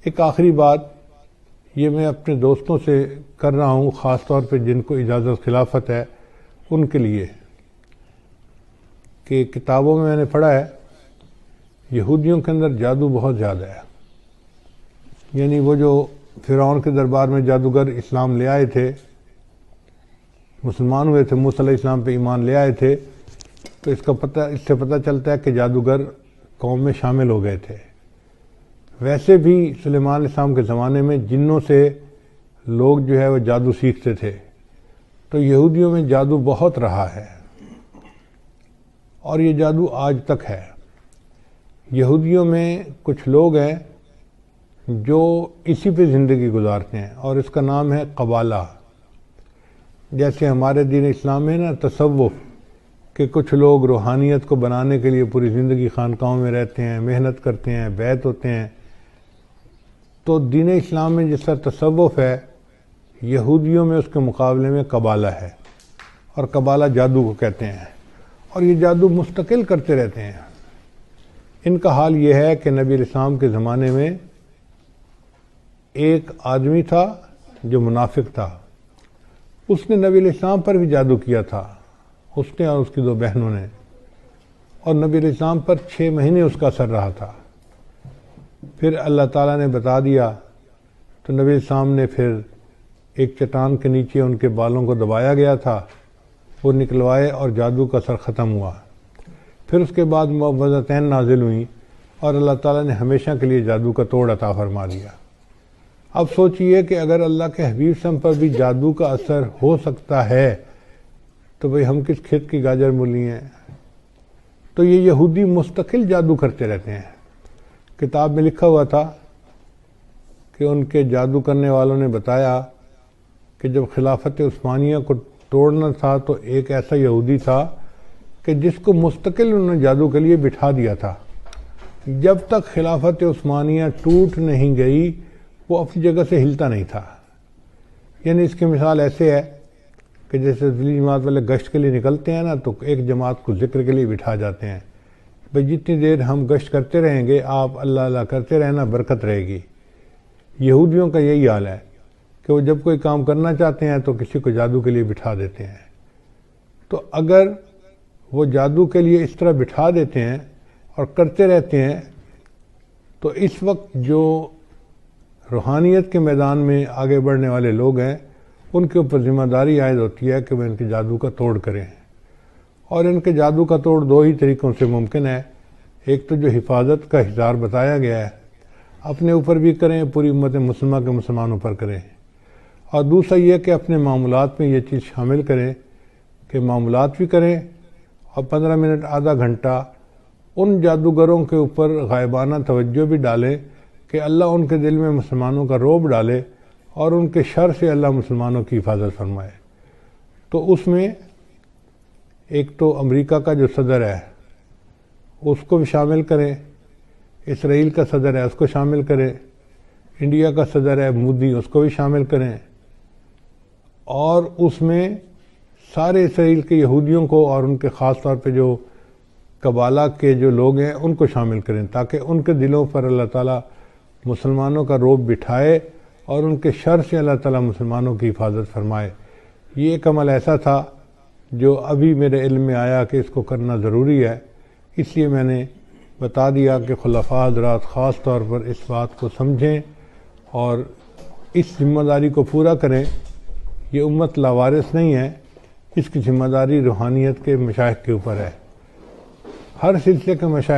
ایک آخری بات یہ میں اپنے دوستوں سے کر رہا ہوں، خاص طور پہ جن کو اجازت خلافت ہے ان کے لیے، کہ کتابوں میں نے پڑھا ہے یہودیوں کے اندر جادو بہت زیادہ ہے. یعنی وہ جو فرعون کے دربار میں جادوگر اسلام لے آئے تھے، مسلمان ہوئے تھے، موسیٰ علیہ السلام پہ ایمان لے آئے تھے، تو اس سے پتہ چلتا ہے کہ جادوگر قوم میں شامل ہو گئے تھے. ویسے بھی سلیمان علیہ السلام کے زمانے میں جنوں سے لوگ جو ہے وہ جادو سیکھتے تھے، تو یہودیوں میں جادو بہت رہا ہے اور یہ جادو آج تک ہے. یہودیوں میں کچھ لوگ ہیں جو اسی پہ زندگی گزارتے ہیں اور اس کا نام ہے قبالہ. جیسے ہمارے دین اسلام میں نا تصوف، کہ کچھ لوگ روحانیت کو بنانے کے لیے پوری زندگی خانقاہوں میں رہتے ہیں، محنت کرتے ہیں، بیعت ہوتے ہیں. تو دین اسلام میں جس طرح تصوف ہے، یہودیوں میں اس کے مقابلے میں قبالہ ہے، اور قبالہ جادو کو کہتے ہیں، اور یہ جادو مستقل کرتے رہتے ہیں. ان کا حال یہ ہے کہ نبی علیہ السلام کے زمانے میں ایک آدمی تھا جو منافق تھا، اس نے نبی علیہ السلام پر بھی جادو کیا تھا، اس نے اور اس کی 2 بہنوں نے، اور نبی علیہ السلام پر 6 مہینے اس کا اثر رہا تھا. پھر اللہ تعالیٰ نے بتا دیا تو نبی علیہ السلام نے پھر ایک چٹان کے نیچے ان کے بالوں کو دبایا گیا تھا، وہ نکلوائے اور جادو کا اثر ختم ہوا. پھر اس کے بعد معوذتین نازل ہوئیں اور اللہ تعالیٰ نے ہمیشہ کے لیے جادو کا توڑ عطا فرما دیا. اب سوچئے کہ اگر اللہ کے حبیب صلی اللہ علیہ وسلم پر بھی جادو کا اثر ہو سکتا ہے تو بھئی ہم کس کھیت کی گاجر مولی ہیں. تو یہ یہودی مستقل جادو کرتے رہتے ہیں. کتاب میں لکھا ہوا تھا کہ ان کے جادو کرنے والوں نے بتایا کہ جب خلافت عثمانیہ کو توڑنا تھا تو ایک ایسا یہودی تھا کہ جس کو مستقل انہوں نے جادو کے لیے بٹھا دیا تھا. جب تک خلافت عثمانیہ ٹوٹ نہیں گئی وہ اپنی جگہ سے ہلتا نہیں تھا. یعنی اس کی مثال ایسے ہے کہ جیسے ذیلی جماعت والے گشت کے لیے نکلتے ہیں نا، تو ایک جماعت کو ذکر کے لیے بٹھا جاتے ہیں، بھئی جتنی دیر ہم گشت کرتے رہیں گے آپ اللہ اللہ کرتے رہنا، برکت رہے گی. یہودیوں کا یہی حال ہے کہ وہ جب کوئی کام کرنا چاہتے ہیں تو کسی کو جادو کے لیے بٹھا دیتے ہیں. تو اگر وہ جادو کے لیے اس طرح بٹھا دیتے ہیں اور کرتے رہتے ہیں تو اس وقت جو روحانیت کے میدان میں آگے بڑھنے والے لوگ ہیں ان کے اوپر ذمہ داری عائد ہوتی ہے کہ وہ ان کے جادو کا توڑ کریں. اور ان کے جادو کا توڑ 2 ہی طریقوں سے ممکن ہے. ایک تو جو حفاظت کا ہزار بتایا گیا ہے، اپنے اوپر بھی کریں، پوری امت مسلمہ کے مسلمانوں پر کریں. اور دوسرا یہ کہ اپنے معاملات میں یہ چیز شامل کریں کہ معاملات بھی کریں اور 15 منٹ آدھا گھنٹہ ان جادوگروں کے اوپر غائبانہ توجہ بھی ڈالیں کہ اللہ ان کے دل میں مسلمانوں کا رعب ڈالے اور ان کے شر سے اللہ مسلمانوں کی حفاظت فرمائے. تو اس میں ایک تو امریکہ کا جو صدر ہے اس کو بھی شامل کریں، اسرائیل کا صدر ہے اس کو شامل کریں، انڈیا کا صدر ہے مودی اس کو بھی شامل کریں، اور اس میں سارے اسرائیل کے یہودیوں کو اور ان کے خاص طور پہ جو قبالہ کے جو لوگ ہیں ان کو شامل کریں، تاکہ ان کے دلوں پر اللہ تعالیٰ مسلمانوں کا رعب بٹھائے اور ان کے شر سے اللہ تعالیٰ مسلمانوں کی حفاظت فرمائے. یہ ایک عمل ایسا تھا جو ابھی میرے علم میں آیا کہ اس کو کرنا ضروری ہے، اس لیے میں نے بتا دیا کہ خلفاء حضرات خاص طور پر اس بات کو سمجھیں اور اس ذمہ داری کو پورا کریں. یہ امت لاوارث نہیں ہے، اس کی ذمہ داری روحانیت کے مشائخ کے اوپر ہے. ہر سلسلے کے مشائخ